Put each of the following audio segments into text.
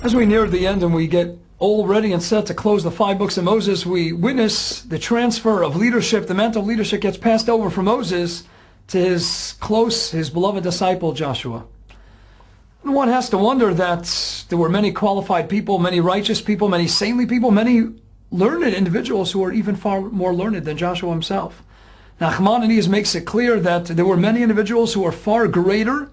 As we near the end and we get all ready and set to close the 5 books of Moses, we witness the transfer of leadership. The mantle of leadership gets passed over from Moses to his beloved disciple, Joshua. And one has to wonder that there were many qualified people, many righteous people, many saintly people, many learned individuals who were even far more learned than Joshua himself. Nachmanides makes it clear that there were many individuals who were far greater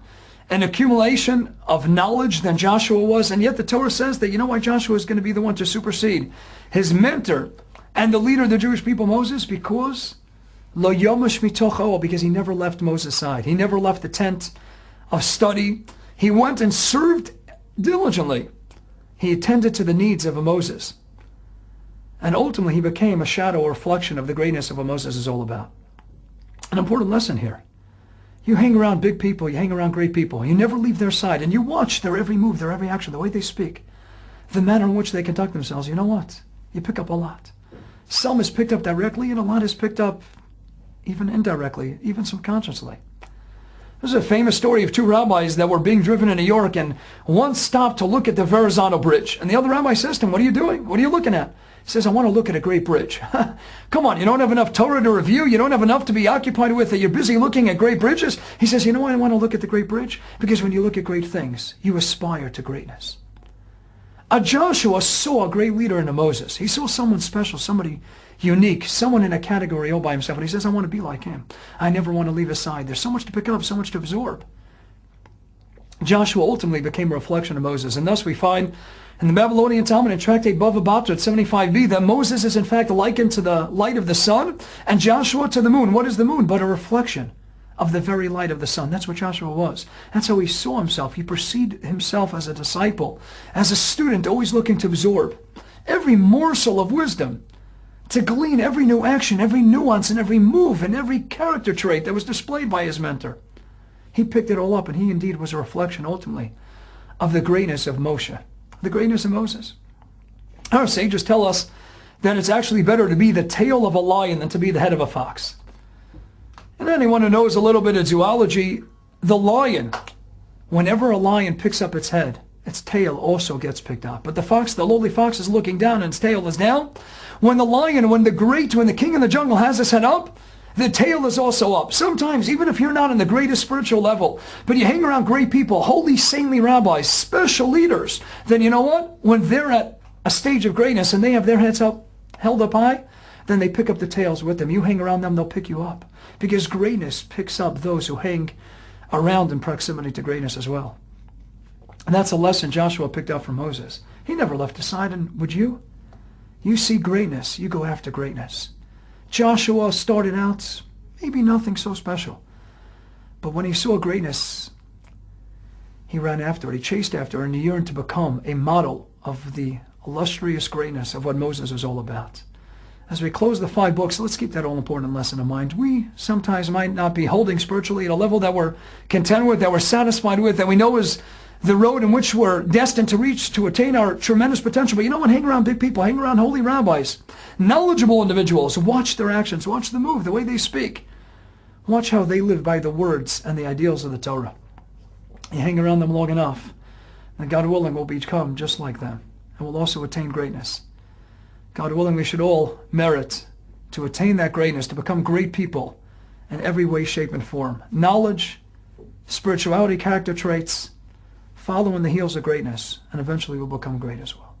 an accumulation of knowledge than Joshua was, and yet the Torah says that, you know why Joshua is going to be the one to supersede his mentor and the leader of the Jewish people, Moses? Because lo yomash mitoch ohel, because he never left Moses' side. He never left the tent of study. He went and served diligently. He attended to the needs of a Moses. And ultimately he became a shadow or reflection of the greatness of what Moses is all about. An important lesson here. You hang around big people, you hang around great people, you never leave their side, and you watch their every move, their every action, the way they speak, the manner in which they conduct themselves. You know what? You pick up a lot. Some is picked up directly, and a lot is picked up even indirectly, even subconsciously. There's a famous story of 2 rabbis that were being driven in New York, and one stopped to look at the Verrazano Bridge, and the other rabbi says to him, "What are you doing? What are you looking at?" He says, "I want to look at a great bridge." Come on, you don't have enough Torah to review, you don't have enough to be occupied with, that you're busy looking at great bridges? He says, "You know why I want to look at the great bridge? Because when you look at great things, you aspire to greatness." Joshua saw a great leader in a Moses. He saw someone special, somebody unique, someone in a category all by himself, and he says, "I want to be like him. I never want to leave his side. There's so much to pick up, so much to absorb." Joshua ultimately became a reflection of Moses, and thus we find in the Babylonian Talmud in Tractate Bava Batra 75b that Moses is in fact likened to the light of the sun and Joshua to the moon. What is the moon but a reflection of the very light of the sun? That's what Joshua was. That's how he saw himself. He perceived himself as a disciple, as a student, always looking to absorb every morsel of wisdom, to glean every new action, every nuance, and every move, and every character trait that was displayed by his mentor. He picked it all up, and he indeed was a reflection, ultimately, of the greatness of Moshe, the greatness of Moses. Our sages tell us that it's actually better to be the tail of a lion than to be the head of a fox. And anyone who knows a little bit of zoology, the lion, whenever a lion picks up its head, its tail also gets picked up. But the fox, the lowly fox, is looking down and its tail is down. When the lion, when the king in the jungle has his head up, the tail is also up. Sometimes, even if you're not on the greatest spiritual level, but you hang around great people, holy, saintly rabbis, special leaders, then you know what? When they're at a stage of greatness and they have their heads up, held up high, then they pick up the tails with them. You hang around them, they'll pick you up. Because greatness picks up those who hang around in proximity to greatness as well. And that's a lesson Joshua picked up from Moses. He never left his side, and would you? You see greatness, you go after greatness. Joshua started out maybe nothing so special, but when he saw greatness, he ran after it, he chased after it, and he yearned to become a model of the illustrious greatness of what Moses was all about. As we close the 5 books, let's keep that all-important lesson in mind. We sometimes might not be holding spiritually at a level that we're content with, that we're satisfied with, that we know is the road in which we're destined to reach to attain our tremendous potential. But you know what? Hang around big people, hang around holy rabbis, knowledgeable individuals. Watch their actions, watch the move, the way they speak. Watch how they live by the words and the ideals of the Torah. You hang around them long enough, and God willing, we'll become just like them, and we'll also attain greatness. God willing, we should all merit to attain that greatness, to become great people in every way, shape, and form. Knowledge, spirituality, character traits, follow in the heels of greatness, and eventually we'll become great as well.